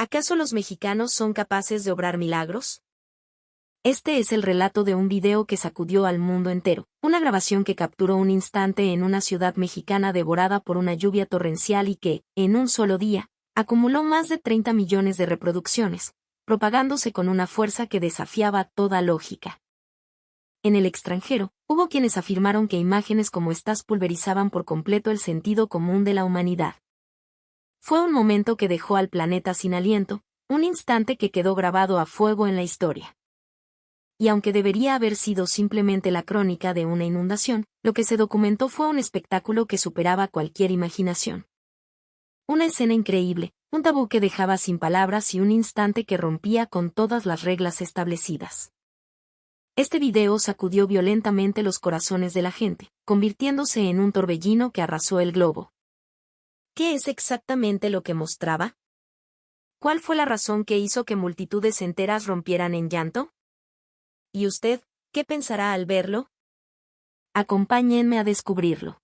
¿Acaso los mexicanos son capaces de obrar milagros? Este es el relato de un video que sacudió al mundo entero, una grabación que capturó un instante en una ciudad mexicana devorada por una lluvia torrencial y que, en un solo día, acumuló más de 30 millones de reproducciones, propagándose con una fuerza que desafiaba toda lógica. En el extranjero, hubo quienes afirmaron que imágenes como estas pulverizaban por completo el sentido común de la humanidad. Fue un momento que dejó al planeta sin aliento, un instante que quedó grabado a fuego en la historia. Y aunque debería haber sido simplemente la crónica de una inundación, lo que se documentó fue un espectáculo que superaba cualquier imaginación. Una escena increíble, un tabú que dejaba sin palabras y un instante que rompía con todas las reglas establecidas. Este video sacudió violentamente los corazones de la gente, convirtiéndose en un torbellino que arrasó el globo. ¿Qué es exactamente lo que mostraba? ¿Cuál fue la razón que hizo que multitudes enteras rompieran en llanto? ¿Y usted, qué pensará al verlo? Acompáñenme a descubrirlo.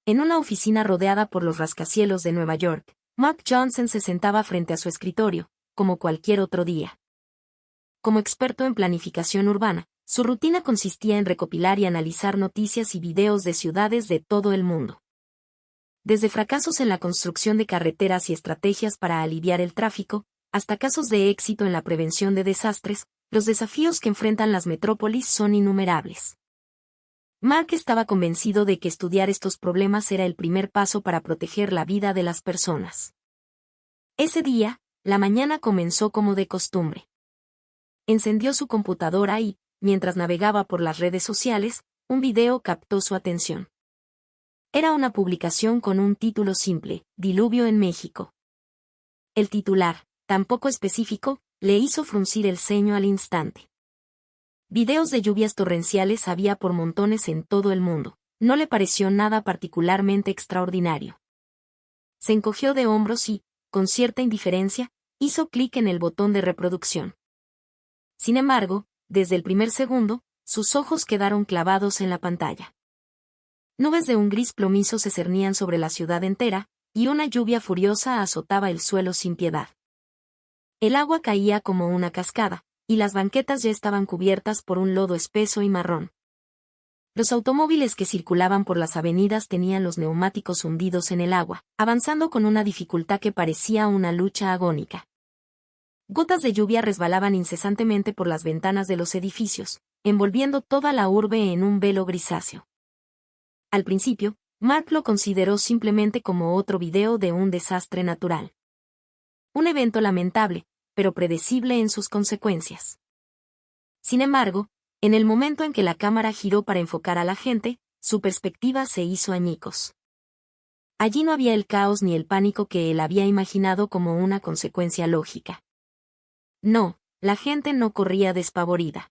En una oficina rodeada por los rascacielos de Nueva York, Mark Johnson se sentaba frente a su escritorio, como cualquier otro día. Como experto en planificación urbana, su rutina consistía en recopilar y analizar noticias y videos de ciudades de todo el mundo. Desde fracasos en la construcción de carreteras y estrategias para aliviar el tráfico, hasta casos de éxito en la prevención de desastres, los desafíos que enfrentan las metrópolis son innumerables. Mark estaba convencido de que estudiar estos problemas era el primer paso para proteger la vida de las personas. Ese día, la mañana comenzó como de costumbre. Encendió su computadora y, mientras navegaba por las redes sociales, un video captó su atención. Era una publicación con un título simple, Diluvio en México. El titular, tan poco específico, le hizo fruncir el ceño al instante. Videos de lluvias torrenciales había por montones en todo el mundo, no le pareció nada particularmente extraordinario. Se encogió de hombros y, con cierta indiferencia, hizo clic en el botón de reproducción. Sin embargo, desde el primer segundo, sus ojos quedaron clavados en la pantalla. Nubes de un gris plomizo se cernían sobre la ciudad entera, y una lluvia furiosa azotaba el suelo sin piedad. El agua caía como una cascada, y las banquetas ya estaban cubiertas por un lodo espeso y marrón. Los automóviles que circulaban por las avenidas tenían los neumáticos hundidos en el agua, avanzando con una dificultad que parecía una lucha agónica. Gotas de lluvia resbalaban incesantemente por las ventanas de los edificios, envolviendo toda la urbe en un velo grisáceo. Al principio, Mark lo consideró simplemente como otro video de un desastre natural. Un evento lamentable, pero predecible en sus consecuencias. Sin embargo, en el momento en que la cámara giró para enfocar a la gente, su perspectiva se hizo añicos. Allí no había el caos ni el pánico que él había imaginado como una consecuencia lógica. No, la gente no corría despavorida.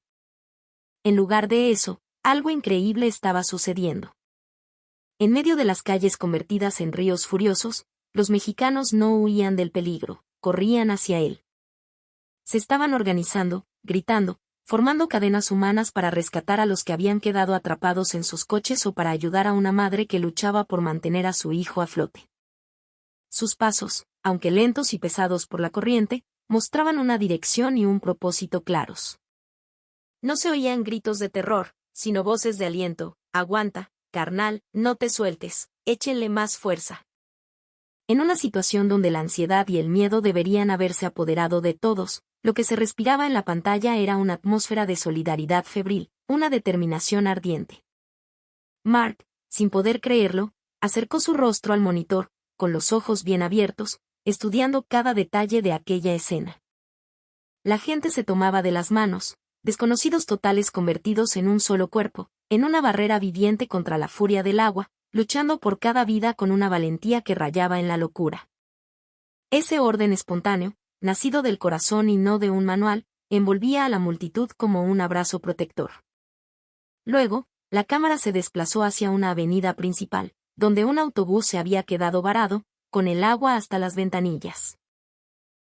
En lugar de eso, algo increíble estaba sucediendo. En medio de las calles convertidas en ríos furiosos, los mexicanos no huían del peligro, corrían hacia él. Se estaban organizando, gritando, formando cadenas humanas para rescatar a los que habían quedado atrapados en sus coches o para ayudar a una madre que luchaba por mantener a su hijo a flote. Sus pasos, aunque lentos y pesados por la corriente, mostraban una dirección y un propósito claros. No se oían gritos de terror, sino voces de aliento: aguanta, carnal, no te sueltes, échenle más fuerza. En una situación donde la ansiedad y el miedo deberían haberse apoderado de todos, lo que se respiraba en la pantalla era una atmósfera de solidaridad febril, una determinación ardiente. Mark, sin poder creerlo, acercó su rostro al monitor, con los ojos bien abiertos, estudiando cada detalle de aquella escena. La gente se tomaba de las manos, desconocidos totales convertidos en un solo cuerpo, en una barrera viviente contra la furia del agua, luchando por cada vida con una valentía que rayaba en la locura. Ese orden espontáneo, nacido del corazón y no de un manual, envolvía a la multitud como un abrazo protector. Luego, la cámara se desplazó hacia una avenida principal, donde un autobús se había quedado varado, con el agua hasta las ventanillas.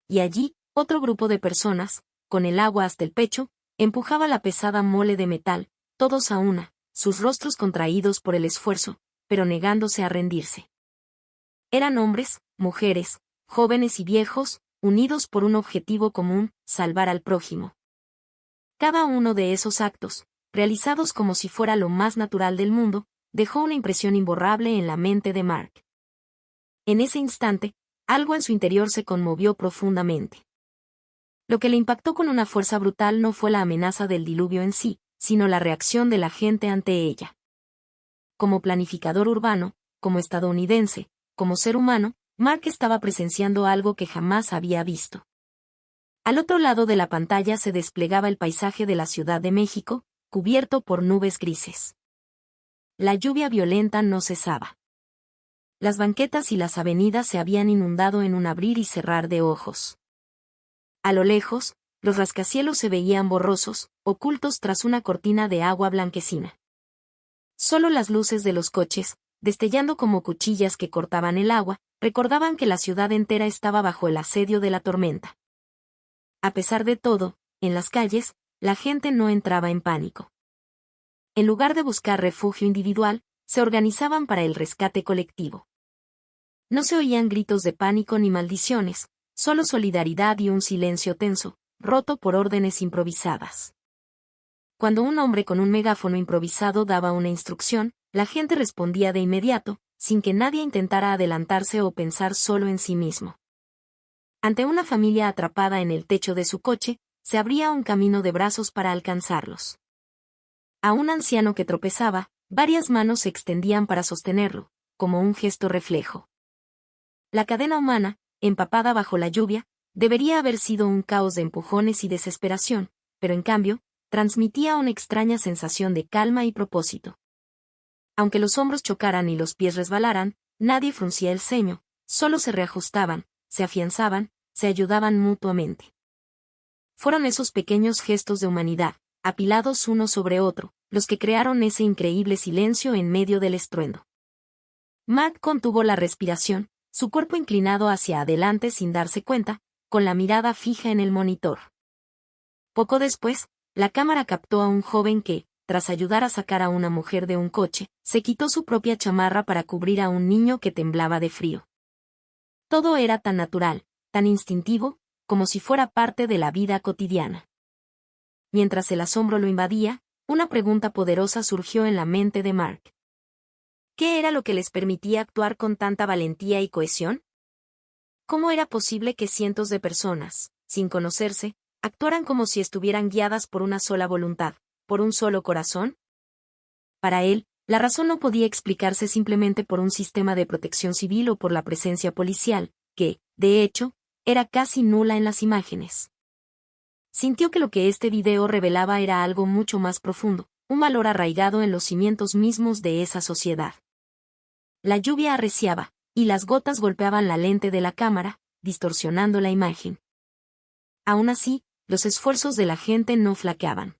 Y allí, otro grupo de personas, con el agua hasta el pecho, empujaba la pesada mole de metal, todos a una, sus rostros contraídos por el esfuerzo, pero negándose a rendirse. Eran hombres, mujeres, jóvenes y viejos, unidos por un objetivo común, salvar al prójimo. Cada uno de esos actos, realizados como si fuera lo más natural del mundo, dejó una impresión imborrable en la mente de Mark. En ese instante, algo en su interior se conmovió profundamente. Lo que le impactó con una fuerza brutal no fue la amenaza del diluvio en sí, sino la reacción de la gente ante ella. Como planificador urbano, como estadounidense, como ser humano, Mark estaba presenciando algo que jamás había visto. Al otro lado de la pantalla se desplegaba el paisaje de la Ciudad de México, cubierto por nubes grises. La lluvia violenta no cesaba. Las banquetas y las avenidas se habían inundado en un abrir y cerrar de ojos. A lo lejos, los rascacielos se veían borrosos, ocultos tras una cortina de agua blanquecina. Solo las luces de los coches, destellando como cuchillas que cortaban el agua, recordaban que la ciudad entera estaba bajo el asedio de la tormenta. A pesar de todo, en las calles, la gente no entraba en pánico. En lugar de buscar refugio individual, se organizaban para el rescate colectivo. No se oían gritos de pánico ni maldiciones, solo solidaridad y un silencio tenso, roto por órdenes improvisadas. Cuando un hombre con un megáfono improvisado daba una instrucción, la gente respondía de inmediato, sin que nadie intentara adelantarse o pensar solo en sí mismo. Ante una familia atrapada en el techo de su coche, se abría un camino de brazos para alcanzarlos. A un anciano que tropezaba, varias manos se extendían para sostenerlo, como un gesto reflejo. La cadena humana, empapada bajo la lluvia, debería haber sido un caos de empujones y desesperación, pero en cambio, transmitía una extraña sensación de calma y propósito. Aunque los hombros chocaran y los pies resbalaran, nadie fruncía el ceño, solo se reajustaban, se afianzaban, se ayudaban mutuamente. Fueron esos pequeños gestos de humanidad, apilados uno sobre otro, los que crearon ese increíble silencio en medio del estruendo. Mark contuvo la respiración, su cuerpo inclinado hacia adelante sin darse cuenta, con la mirada fija en el monitor. Poco después, la cámara captó a un joven que, tras ayudar a sacar a una mujer de un coche, se quitó su propia chamarra para cubrir a un niño que temblaba de frío. Todo era tan natural, tan instintivo, como si fuera parte de la vida cotidiana. Mientras el asombro lo invadía, una pregunta poderosa surgió en la mente de Mark. ¿Qué era lo que les permitía actuar con tanta valentía y cohesión? ¿Cómo era posible que cientos de personas, sin conocerse, actuaran como si estuvieran guiadas por una sola voluntad, por un solo corazón? Para él, la razón no podía explicarse simplemente por un sistema de protección civil o por la presencia policial, que, de hecho, era casi nula en las imágenes. Sintió que lo que este video revelaba era algo mucho más profundo, un valor arraigado en los cimientos mismos de esa sociedad. La lluvia arreciaba, y las gotas golpeaban la lente de la cámara, distorsionando la imagen. Aún así, los esfuerzos de la gente no flaqueaban.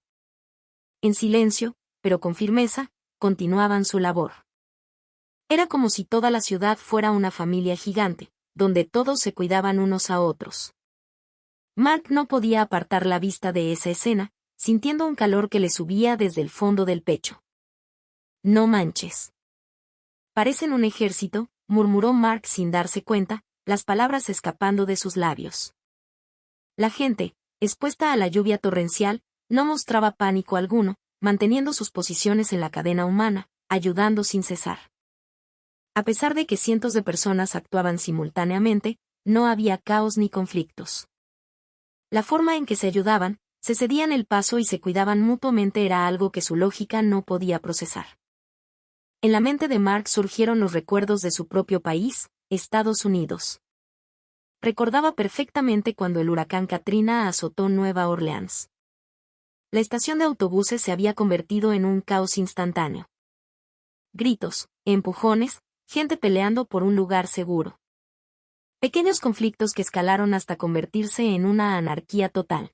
En silencio, pero con firmeza, continuaban su labor. Era como si toda la ciudad fuera una familia gigante, donde todos se cuidaban unos a otros. Mark no podía apartar la vista de esa escena, sintiendo un calor que le subía desde el fondo del pecho. No manches. Parecen un ejército, murmuró Mark sin darse cuenta, las palabras escapando de sus labios. La gente, expuesta a la lluvia torrencial, no mostraba pánico alguno, manteniendo sus posiciones en la cadena humana, ayudando sin cesar. A pesar de que cientos de personas actuaban simultáneamente, no había caos ni conflictos. La forma en que se ayudaban, se cedían el paso y se cuidaban mutuamente era algo que su lógica no podía procesar. En la mente de Mark surgieron los recuerdos de su propio país, Estados Unidos. Recordaba perfectamente cuando el huracán Katrina azotó Nueva Orleans. La estación de autobuses se había convertido en un caos instantáneo. Gritos, empujones, gente peleando por un lugar seguro. Pequeños conflictos que escalaron hasta convertirse en una anarquía total.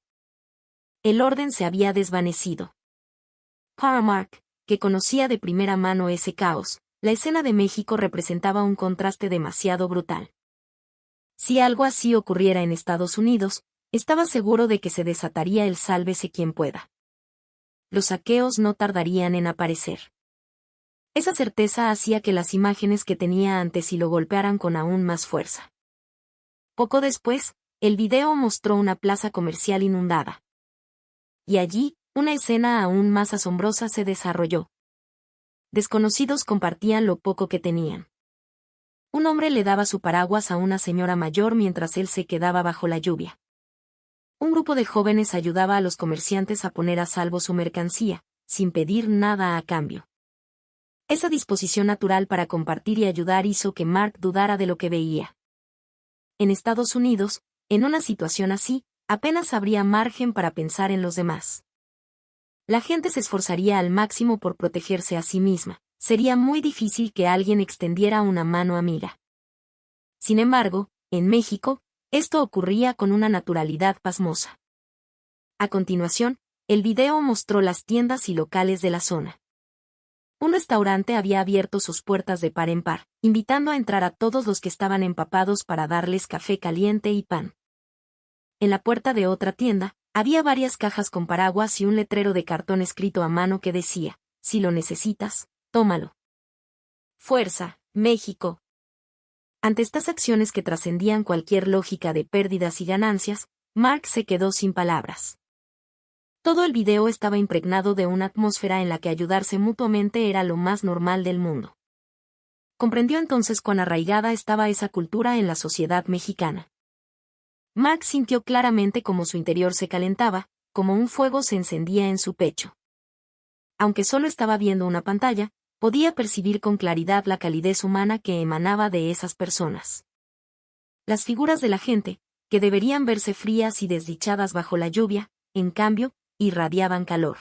El orden se había desvanecido. Para Mark, que conocía de primera mano ese caos, la escena de México representaba un contraste demasiado brutal. Si algo así ocurriera en Estados Unidos, estaba seguro de que se desataría el sálvese quien pueda. Los saqueos no tardarían en aparecer. Esa certeza hacía que las imágenes que tenía ante sí lo golpearan con aún más fuerza. Poco después, el video mostró una plaza comercial inundada. Y allí, una escena aún más asombrosa se desarrolló. Desconocidos compartían lo poco que tenían. Un hombre le daba su paraguas a una señora mayor mientras él se quedaba bajo la lluvia. Un grupo de jóvenes ayudaba a los comerciantes a poner a salvo su mercancía, sin pedir nada a cambio. Esa disposición natural para compartir y ayudar hizo que Mark dudara de lo que veía. En Estados Unidos, en una situación así, apenas habría margen para pensar en los demás. La gente se esforzaría al máximo por protegerse a sí misma. Sería muy difícil que alguien extendiera una mano amiga. Sin embargo, en México, esto ocurría con una naturalidad pasmosa. A continuación, el video mostró las tiendas y locales de la zona. Un restaurante había abierto sus puertas de par en par, invitando a entrar a todos los que estaban empapados para darles café caliente y pan. En la puerta de otra tienda, había varias cajas con paraguas y un letrero de cartón escrito a mano que decía, si lo necesitas, tómalo. Fuerza, México. Ante estas acciones que trascendían cualquier lógica de pérdidas y ganancias, Mark se quedó sin palabras. Todo el video estaba impregnado de una atmósfera en la que ayudarse mutuamente era lo más normal del mundo. Comprendió entonces cuán arraigada estaba esa cultura en la sociedad mexicana. Mark sintió claramente cómo su interior se calentaba, como un fuego se encendía en su pecho. Aunque solo estaba viendo una pantalla, podía percibir con claridad la calidez humana que emanaba de esas personas. Las figuras de la gente, que deberían verse frías y desdichadas bajo la lluvia, en cambio, irradiaban calor.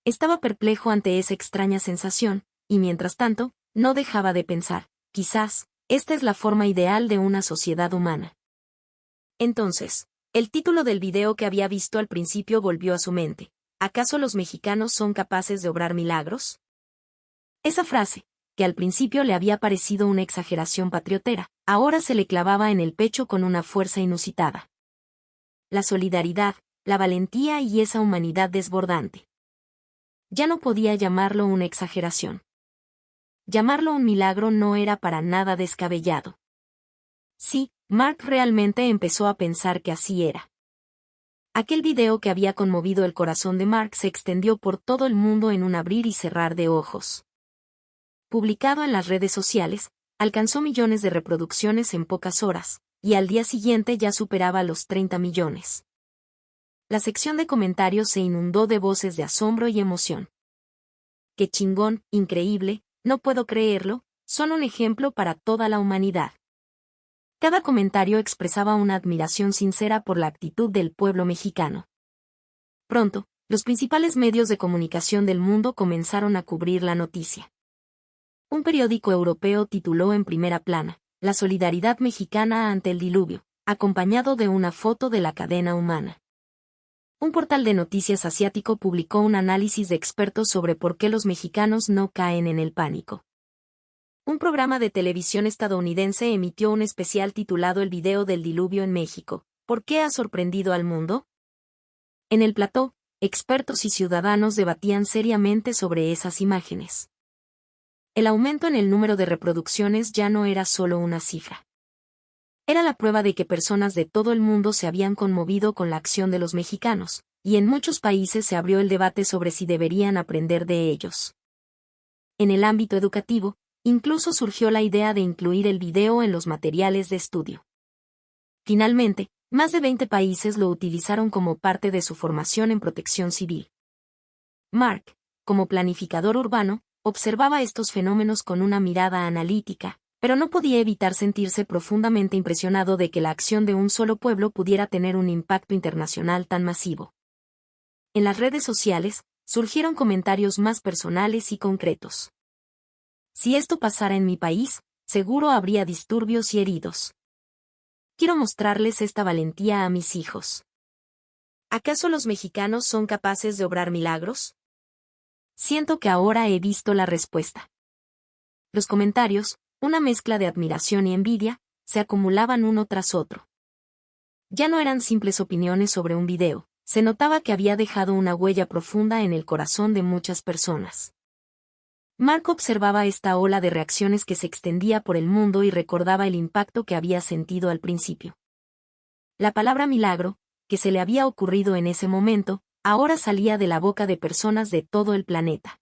Estaba perplejo ante esa extraña sensación, y mientras tanto, no dejaba de pensar, quizás, esta es la forma ideal de una sociedad humana. Entonces, el título del video que había visto al principio volvió a su mente. ¿Acaso los mexicanos son capaces de obrar milagros? Esa frase, que al principio le había parecido una exageración patriotera, ahora se le clavaba en el pecho con una fuerza inusitada. La solidaridad, la valentía y esa humanidad desbordante. Ya no podía llamarlo una exageración. Llamarlo un milagro no era para nada descabellado. Sí, Mark realmente empezó a pensar que así era. Aquel video que había conmovido el corazón de Mark se extendió por todo el mundo en un abrir y cerrar de ojos. Publicado en las redes sociales, alcanzó millones de reproducciones en pocas horas, y al día siguiente ya superaba los 30 millones. La sección de comentarios se inundó de voces de asombro y emoción. ¡Qué chingón, increíble, no puedo creerlo! Son un ejemplo para toda la humanidad. Cada comentario expresaba una admiración sincera por la actitud del pueblo mexicano. Pronto, los principales medios de comunicación del mundo comenzaron a cubrir la noticia. Un periódico europeo tituló en primera plana, La solidaridad mexicana ante el diluvio, acompañado de una foto de la cadena humana. Un portal de noticias asiático publicó un análisis de expertos sobre por qué los mexicanos no caen en el pánico. Un programa de televisión estadounidense emitió un especial titulado El video del diluvio en México, ¿por qué ha sorprendido al mundo? En el plató, expertos y ciudadanos debatían seriamente sobre esas imágenes. El aumento en el número de reproducciones ya no era solo una cifra. Era la prueba de que personas de todo el mundo se habían conmovido con la acción de los mexicanos, y en muchos países se abrió el debate sobre si deberían aprender de ellos. En el ámbito educativo, incluso surgió la idea de incluir el video en los materiales de estudio. Finalmente, más de 20 países lo utilizaron como parte de su formación en protección civil. Mark, como planificador urbano, observaba estos fenómenos con una mirada analítica, pero no podía evitar sentirse profundamente impresionado de que la acción de un solo pueblo pudiera tener un impacto internacional tan masivo. En las redes sociales, surgieron comentarios más personales y concretos. Si esto pasara en mi país, seguro habría disturbios y heridos. Quiero mostrarles esta valentía a mis hijos. ¿Acaso los mexicanos son capaces de obrar milagros? Siento que ahora he visto la respuesta. Los comentarios, una mezcla de admiración y envidia, se acumulaban uno tras otro. Ya no eran simples opiniones sobre un video, se notaba que había dejado una huella profunda en el corazón de muchas personas. Mark observaba esta ola de reacciones que se extendía por el mundo y recordaba el impacto que había sentido al principio. La palabra milagro, que se le había ocurrido en ese momento, ahora salía de la boca de personas de todo el planeta.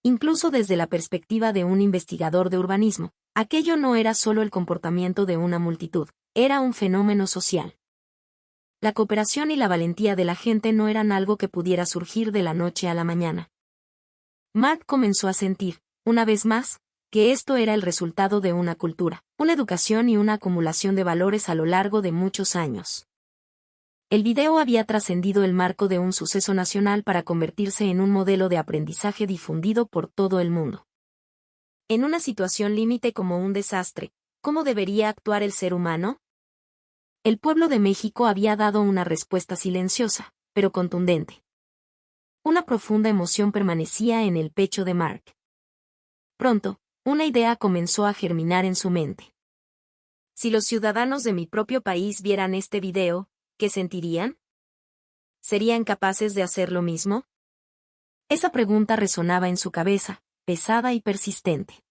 Incluso desde la perspectiva de un investigador de urbanismo, aquello no era solo el comportamiento de una multitud, era un fenómeno social. La cooperación y la valentía de la gente no eran algo que pudiera surgir de la noche a la mañana. Mark comenzó a sentir, una vez más, que esto era el resultado de una cultura, una educación y una acumulación de valores a lo largo de muchos años. El video había trascendido el marco de un suceso nacional para convertirse en un modelo de aprendizaje difundido por todo el mundo. En una situación límite como un desastre, ¿cómo debería actuar el ser humano? El pueblo de México había dado una respuesta silenciosa, pero contundente. Una profunda emoción permanecía en el pecho de Mark. Pronto, una idea comenzó a germinar en su mente. Si los ciudadanos de mi propio país vieran este video, ¿qué sentirían? ¿Serían capaces de hacer lo mismo? Esa pregunta resonaba en su cabeza, pesada y persistente.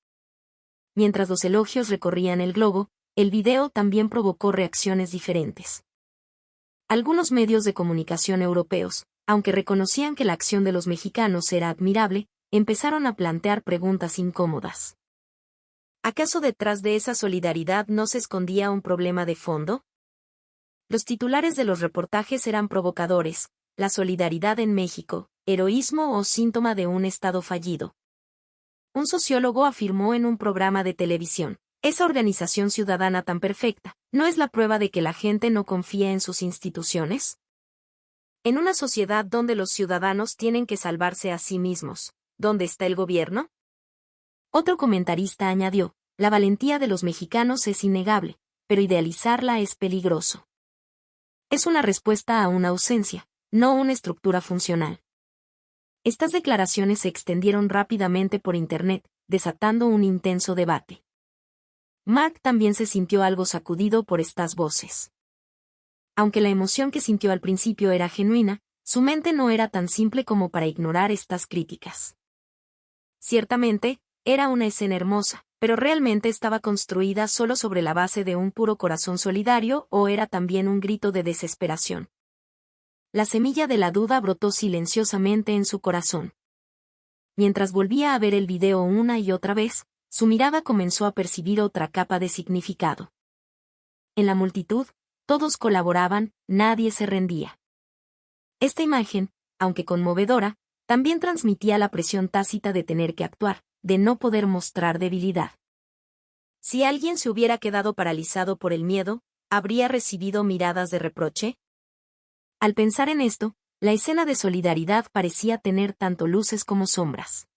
Mientras los elogios recorrían el globo, el video también provocó reacciones diferentes. Algunos medios de comunicación europeos, aunque reconocían que la acción de los mexicanos era admirable, empezaron a plantear preguntas incómodas. ¿Acaso detrás de esa solidaridad no se escondía un problema de fondo? Los titulares de los reportajes eran provocadores: la solidaridad en México, heroísmo o síntoma de un Estado fallido. Un sociólogo afirmó en un programa de televisión: esa organización ciudadana tan perfecta, ¿no es la prueba de que la gente no confía en sus instituciones? En una sociedad donde los ciudadanos tienen que salvarse a sí mismos, ¿dónde está el gobierno? Otro comentarista añadió: la valentía de los mexicanos es innegable, pero idealizarla es peligroso. Es una respuesta a una ausencia, no una estructura funcional. Estas declaraciones se extendieron rápidamente por Internet, desatando un intenso debate. Mark también se sintió algo sacudido por estas voces. Aunque la emoción que sintió al principio era genuina, su mente no era tan simple como para ignorar estas críticas. Ciertamente, era una escena hermosa, pero ¿realmente estaba construida solo sobre la base de un puro corazón solidario o era también un grito de desesperación? La semilla de la duda brotó silenciosamente en su corazón. Mientras volvía a ver el video una y otra vez, su mirada comenzó a percibir otra capa de significado. En la multitud, todos colaboraban, nadie se rendía. Esta imagen, aunque conmovedora, también transmitía la presión tácita de tener que actuar, de no poder mostrar debilidad. Si alguien se hubiera quedado paralizado por el miedo, ¿habría recibido miradas de reproche? Al pensar en esto, la escena de solidaridad parecía tener tanto luces como sombras.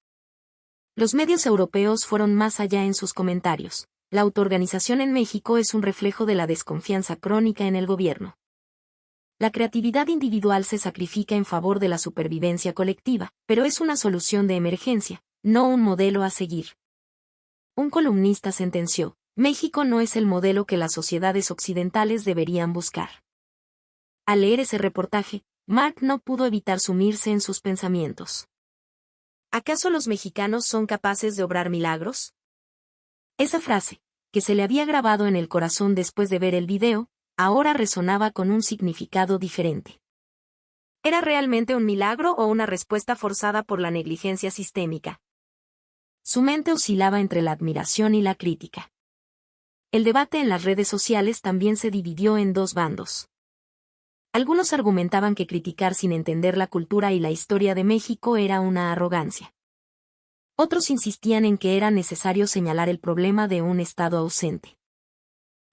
Los medios europeos fueron más allá en sus comentarios. La autoorganización en México es un reflejo de la desconfianza crónica en el gobierno. La creatividad individual se sacrifica en favor de la supervivencia colectiva, pero es una solución de emergencia, no un modelo a seguir. Un columnista sentenció: México no es el modelo que las sociedades occidentales deberían buscar. Al leer ese reportaje, Mark no pudo evitar sumirse en sus pensamientos. ¿Acaso los mexicanos son capaces de obrar milagros? Esa frase, que se le había grabado en el corazón después de ver el video, ahora resonaba con un significado diferente. ¿Era realmente un milagro o una respuesta forzada por la negligencia sistémica? Su mente oscilaba entre la admiración y la crítica. El debate en las redes sociales también se dividió en dos bandos. Algunos argumentaban que criticar sin entender la cultura y la historia de México era una arrogancia. Otros insistían en que era necesario señalar el problema de un Estado ausente.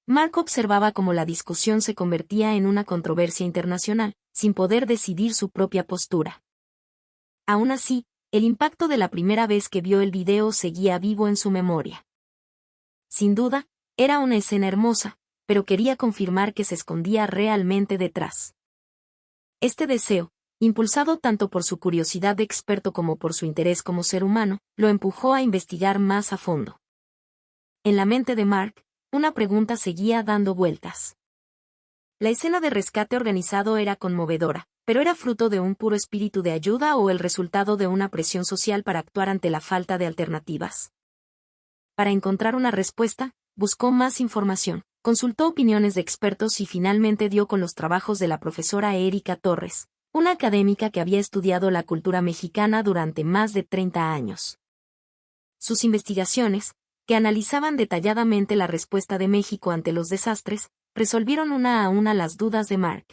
Mark observaba cómo la discusión se convertía en una controversia internacional, sin poder decidir su propia postura. Aún así, el impacto de la primera vez que vio el video seguía vivo en su memoria. Sin duda, era una escena hermosa, pero quería confirmar que se escondía realmente detrás. Este deseo, impulsado tanto por su curiosidad de experto como por su interés como ser humano, lo empujó a investigar más a fondo. En la mente de Mark, una pregunta seguía dando vueltas. La escena de rescate organizado era conmovedora, pero ¿era fruto de un puro espíritu de ayuda o el resultado de una presión social para actuar ante la falta de alternativas? Para encontrar una respuesta, buscó más información. Consultó opiniones de expertos y finalmente dio con los trabajos de la profesora Erika Torres, una académica que había estudiado la cultura mexicana durante más de 30 años. Sus investigaciones, que analizaban detalladamente la respuesta de México ante los desastres, resolvieron una a una las dudas de Mark.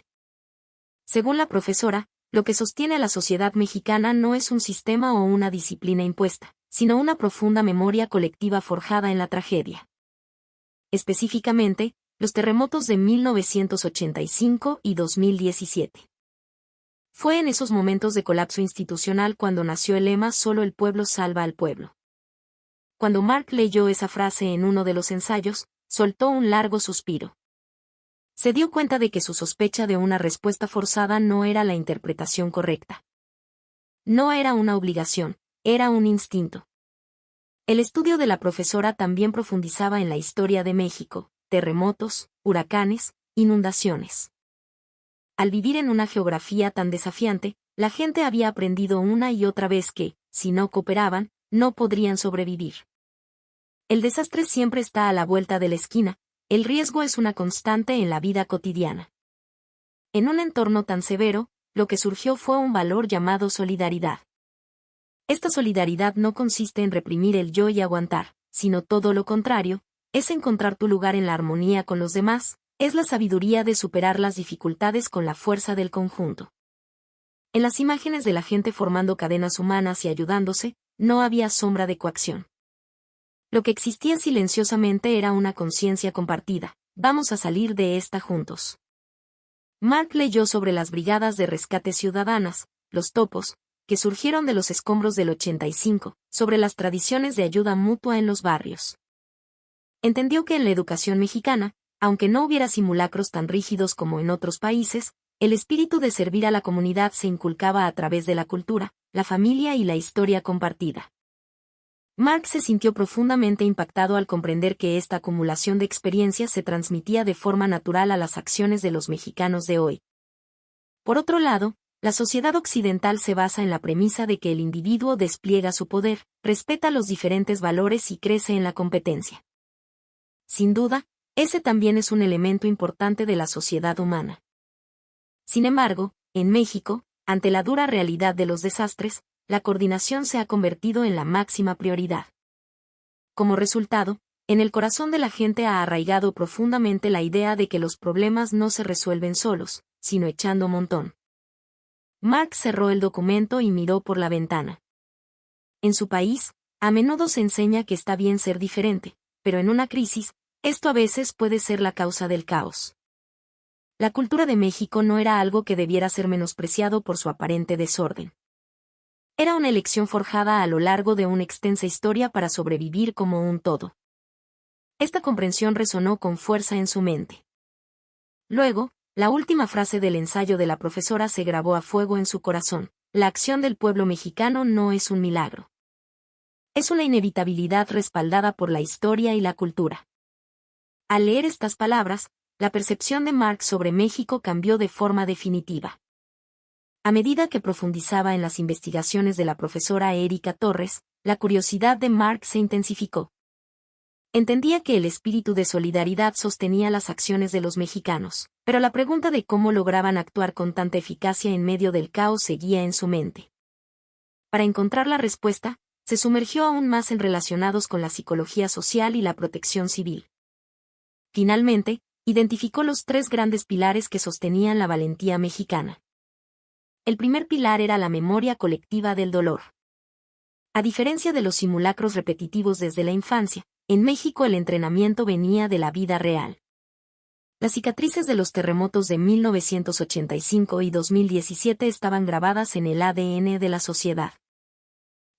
Según la profesora, lo que sostiene a la sociedad mexicana no es un sistema o una disciplina impuesta, sino una profunda memoria colectiva forjada en la tragedia. Específicamente, los terremotos de 1985 y 2017. Fue en esos momentos de colapso institucional cuando nació el lema "Solo el pueblo salva al pueblo". Cuando Mark leyó esa frase en uno de los ensayos, soltó un largo suspiro. Se dio cuenta de que su sospecha de una respuesta forzada no era la interpretación correcta. No era una obligación, era un instinto. El estudio de la profesora también profundizaba en la historia de México, terremotos, huracanes, inundaciones. Al vivir en una geografía tan desafiante, la gente había aprendido una y otra vez que, si no cooperaban, no podrían sobrevivir. El desastre siempre está a la vuelta de la esquina, el riesgo es una constante en la vida cotidiana. En un entorno tan severo, lo que surgió fue un valor llamado solidaridad. Esta solidaridad no consiste en reprimir el yo y aguantar, sino todo lo contrario, es encontrar tu lugar en la armonía con los demás, es la sabiduría de superar las dificultades con la fuerza del conjunto. En las imágenes de la gente formando cadenas humanas y ayudándose, no había sombra de coacción. Lo que existía silenciosamente era una conciencia compartida, vamos a salir de esta juntos. Mark leyó sobre las brigadas de rescate ciudadanas, los topos, que surgieron de los escombros del 85, sobre las tradiciones de ayuda mutua en los barrios. Entendió que en la educación mexicana, aunque no hubiera simulacros tan rígidos como en otros países, el espíritu de servir a la comunidad se inculcaba a través de la cultura, la familia y la historia compartida. Mark se sintió profundamente impactado al comprender que esta acumulación de experiencias se transmitía de forma natural a las acciones de los mexicanos de hoy. Por otro lado, la sociedad occidental se basa en la premisa de que el individuo despliega su poder, respeta los diferentes valores y crece en la competencia. Sin duda, ese también es un elemento importante de la sociedad humana. Sin embargo, en México, ante la dura realidad de los desastres, la coordinación se ha convertido en la máxima prioridad. Como resultado, en el corazón de la gente ha arraigado profundamente la idea de que los problemas no se resuelven solos, sino echando montón. Mark cerró el documento y miró por la ventana. En su país, a menudo se enseña que está bien ser diferente, pero en una crisis, esto a veces puede ser la causa del caos. La cultura de México no era algo que debiera ser menospreciado por su aparente desorden. Era una elección forjada a lo largo de una extensa historia para sobrevivir como un todo. Esta comprensión resonó con fuerza en su mente. Luego, la última frase del ensayo de la profesora se grabó a fuego en su corazón: la acción del pueblo mexicano no es un milagro. Es una inevitabilidad respaldada por la historia y la cultura. Al leer estas palabras, la percepción de Mark sobre México cambió de forma definitiva. A medida que profundizaba en las investigaciones de la profesora Erika Torres, la curiosidad de Mark se intensificó. Entendía que el espíritu de solidaridad sostenía las acciones de los mexicanos, pero la pregunta de cómo lograban actuar con tanta eficacia en medio del caos seguía en su mente. Para encontrar la respuesta, se sumergió aún más en relacionados con la psicología social y la protección civil. Finalmente, identificó los 3 grandes pilares que sostenían la valentía mexicana. El primer pilar era la memoria colectiva del dolor. A diferencia de los simulacros repetitivos desde la infancia, en México el entrenamiento venía de la vida real. Las cicatrices de los terremotos de 1985 y 2017 estaban grabadas en el ADN de la sociedad.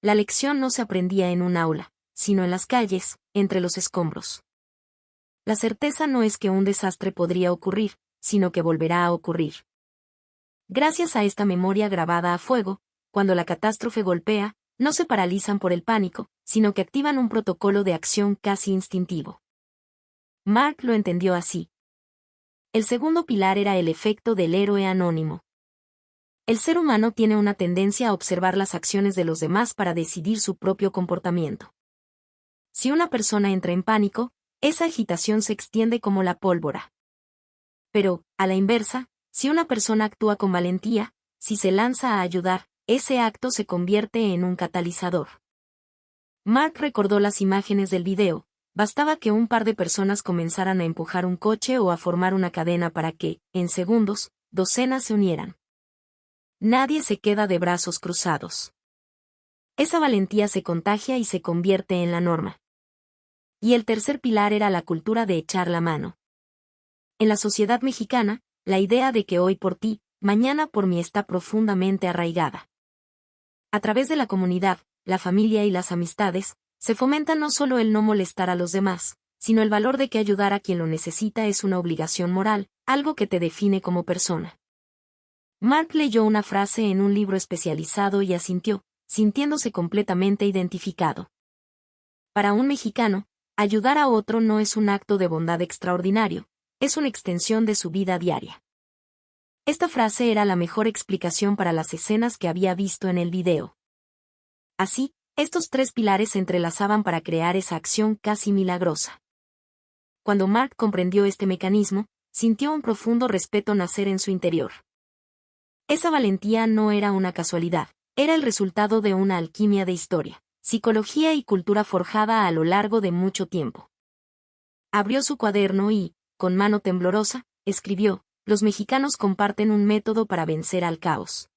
La lección no se aprendía en un aula, sino en las calles, entre los escombros. La certeza no es que un desastre podría ocurrir, sino que volverá a ocurrir. Gracias a esta memoria grabada a fuego, cuando la catástrofe golpea, no se paralizan por el pánico, sino que activan un protocolo de acción casi instintivo. Mark lo entendió así. El segundo pilar era el efecto del héroe anónimo. El ser humano tiene una tendencia a observar las acciones de los demás para decidir su propio comportamiento. Si una persona entra en pánico, esa agitación se extiende como la pólvora. Pero, a la inversa, si una persona actúa con valentía, si se lanza a ayudar, ese acto se convierte en un catalizador. Mark recordó las imágenes del video. Bastaba que un par de personas comenzaran a empujar un coche o a formar una cadena para que, en segundos, docenas se unieran. Nadie se queda de brazos cruzados. Esa valentía se contagia y se convierte en la norma. Y el tercer pilar era la cultura de echar la mano. En la sociedad mexicana, la idea de que hoy por ti, mañana por mí está profundamente arraigada. A través de la comunidad, la familia y las amistades, se fomenta no solo el no molestar a los demás, sino el valor de que ayudar a quien lo necesita es una obligación moral, algo que te define como persona. Mark leyó una frase en un libro especializado y asintió, sintiéndose completamente identificado. Para un mexicano, ayudar a otro no es un acto de bondad extraordinario, es una extensión de su vida diaria. Esta frase era la mejor explicación para las escenas que había visto en el video. Así, estos tres pilares se entrelazaban para crear esa acción casi milagrosa. Cuando Mark comprendió este mecanismo, sintió un profundo respeto nacer en su interior. Esa valentía no era una casualidad, era el resultado de una alquimia de historia, psicología y cultura forjada a lo largo de mucho tiempo. Abrió su cuaderno y, con mano temblorosa, escribió: los mexicanos comparten un método para vencer al caos.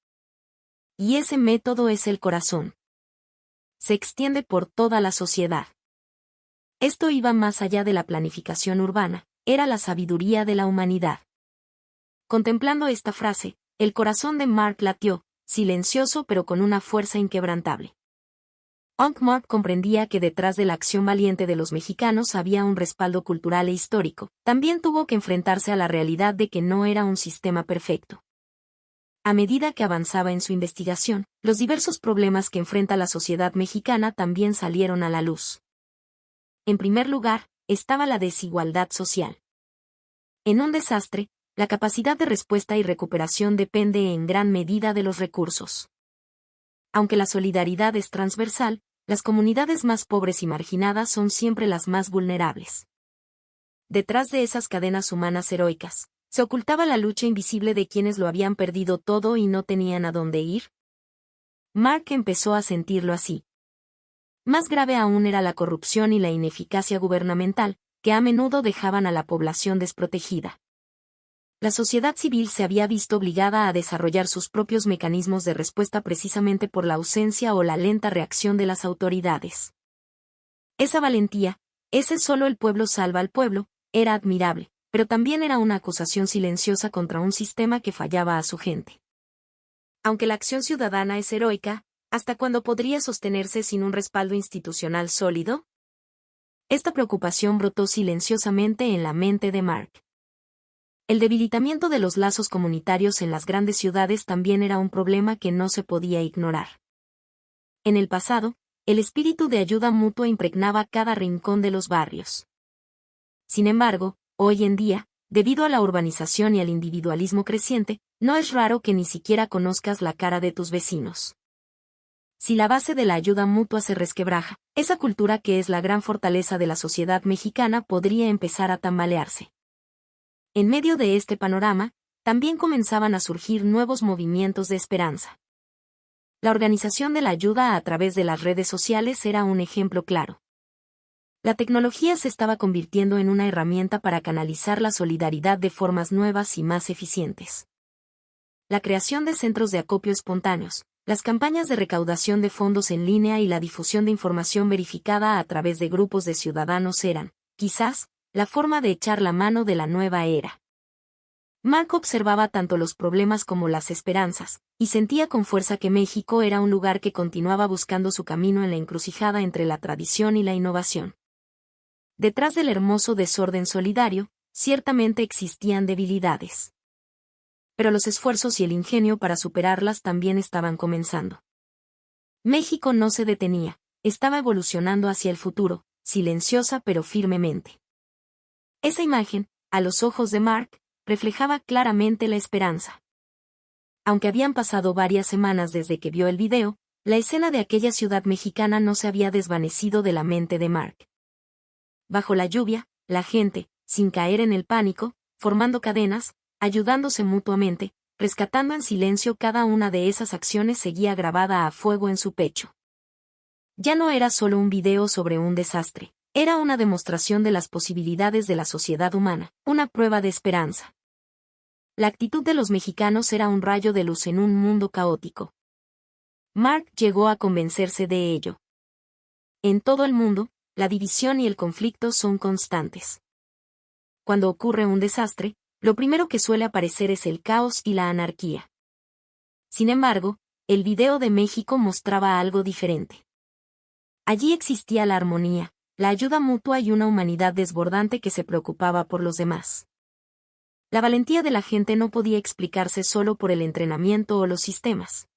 Y ese método es el corazón. Se extiende por toda la sociedad. Esto iba más allá de la planificación urbana, era la sabiduría de la humanidad. Contemplando esta frase, el corazón de Mark latió, silencioso pero con una fuerza inquebrantable. Mark comprendía que detrás de la acción valiente de los mexicanos había un respaldo cultural e histórico. También tuvo que enfrentarse a la realidad de que no era un sistema perfecto. A medida que avanzaba en su investigación, los diversos problemas que enfrenta la sociedad mexicana también salieron a la luz. En primer lugar, estaba la desigualdad social. En un desastre, la capacidad de respuesta y recuperación depende en gran medida de los recursos. Aunque la solidaridad es transversal, las comunidades más pobres y marginadas son siempre las más vulnerables. Detrás de esas cadenas humanas heroicas, ¿se ocultaba la lucha invisible de quienes lo habían perdido todo y no tenían a dónde ir? Mark empezó a sentirlo así. Más grave aún era la corrupción y la ineficacia gubernamental, que a menudo dejaban a la población desprotegida. La sociedad civil se había visto obligada a desarrollar sus propios mecanismos de respuesta precisamente por la ausencia o la lenta reacción de las autoridades. Esa valentía, ese solo el pueblo salva al pueblo, era admirable, pero también era una acusación silenciosa contra un sistema que fallaba a su gente. Aunque la acción ciudadana es heroica, ¿hasta cuándo podría sostenerse sin un respaldo institucional sólido? Esta preocupación brotó silenciosamente en la mente de Mark. El debilitamiento de los lazos comunitarios en las grandes ciudades también era un problema que no se podía ignorar. En el pasado, el espíritu de ayuda mutua impregnaba cada rincón de los barrios. Sin embargo, hoy en día, debido a la urbanización y al individualismo creciente, no es raro que ni siquiera conozcas la cara de tus vecinos. Si la base de la ayuda mutua se resquebraja, esa cultura que es la gran fortaleza de la sociedad mexicana podría empezar a tambalearse. En medio de este panorama, también comenzaban a surgir nuevos movimientos de esperanza. La organización de la ayuda a través de las redes sociales era un ejemplo claro. La tecnología se estaba convirtiendo en una herramienta para canalizar la solidaridad de formas nuevas y más eficientes. La creación de centros de acopio espontáneos, las campañas de recaudación de fondos en línea y la difusión de información verificada a través de grupos de ciudadanos eran, quizás, la forma de echar la mano de la nueva era. Mark observaba tanto los problemas como las esperanzas, y sentía con fuerza que México era un lugar que continuaba buscando su camino en la encrucijada entre la tradición y la innovación. Detrás del hermoso desorden solidario, ciertamente existían debilidades. Pero los esfuerzos y el ingenio para superarlas también estaban comenzando. México no se detenía, estaba evolucionando hacia el futuro, silenciosa pero firmemente. Esa imagen, a los ojos de Mark, reflejaba claramente la esperanza. Aunque habían pasado varias semanas desde que vio el video, la escena de aquella ciudad mexicana no se había desvanecido de la mente de Mark. Bajo la lluvia, la gente, sin caer en el pánico, formando cadenas, ayudándose mutuamente, rescatando en silencio cada una de esas acciones seguía grabada a fuego en su pecho. Ya no era solo un video sobre un desastre, era una demostración de las posibilidades de la sociedad humana, una prueba de esperanza. La actitud de los mexicanos era un rayo de luz en un mundo caótico. Mark llegó a convencerse de ello. En todo el mundo, la división y el conflicto son constantes. Cuando ocurre un desastre, lo primero que suele aparecer es el caos y la anarquía. Sin embargo, el video de México mostraba algo diferente. Allí existía la armonía, la ayuda mutua y una humanidad desbordante que se preocupaba por los demás. La valentía de la gente no podía explicarse solo por el entrenamiento o los sistemas.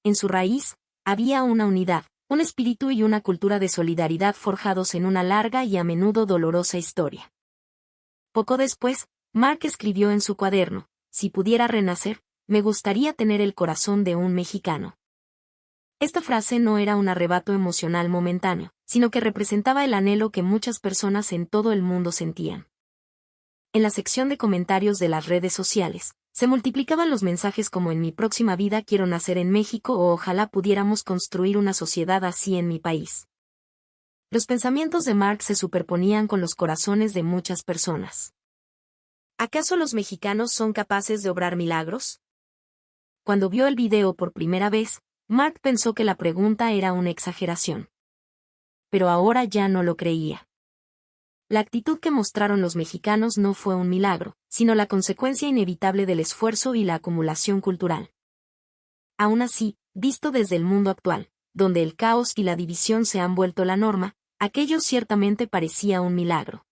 En su raíz, había una unidad, un espíritu y una cultura de solidaridad forjados en una larga y a menudo dolorosa historia. Poco después, Mark escribió en su cuaderno: si pudiera renacer, me gustaría tener el corazón de un mexicano. Esta frase no era un arrebato emocional momentáneo, sino que representaba el anhelo que muchas personas en todo el mundo sentían. En la sección de comentarios de las redes sociales, se multiplicaban los mensajes como en mi próxima vida quiero nacer en México o ojalá pudiéramos construir una sociedad así en mi país. Los pensamientos de Mark se superponían con los corazones de muchas personas. ¿Acaso los mexicanos son capaces de obrar milagros? Cuando vio el video por primera vez, Mark pensó que la pregunta era una exageración. Pero ahora ya no lo creía. La actitud que mostraron los mexicanos no fue un milagro, sino la consecuencia inevitable del esfuerzo y la acumulación cultural. Aún así, visto desde el mundo actual, donde el caos y la división se han vuelto la norma, aquello ciertamente parecía un milagro.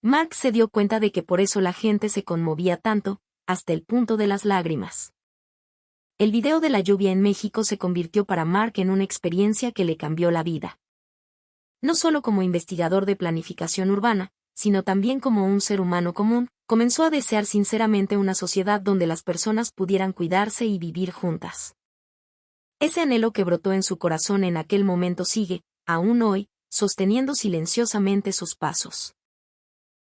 Mark se dio cuenta de que por eso la gente se conmovía tanto, hasta el punto de las lágrimas. El video de la lluvia en México se convirtió para Mark en una experiencia que le cambió la vida. No solo como investigador de planificación urbana, sino también como un ser humano común, comenzó a desear sinceramente una sociedad donde las personas pudieran cuidarse y vivir juntas. Ese anhelo que brotó en su corazón en aquel momento sigue, aún hoy, sosteniendo silenciosamente sus pasos.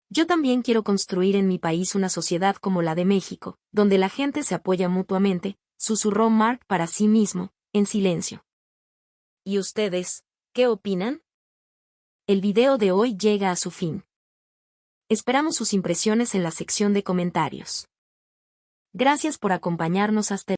Yo también quiero construir en mi país una sociedad como la de México, donde la gente se apoya mutuamente, susurró Mark para sí mismo, en silencio. ¿Y ustedes, qué opinan? El video de hoy llega a su fin. Esperamos sus impresiones en la sección de comentarios. Gracias por acompañarnos hasta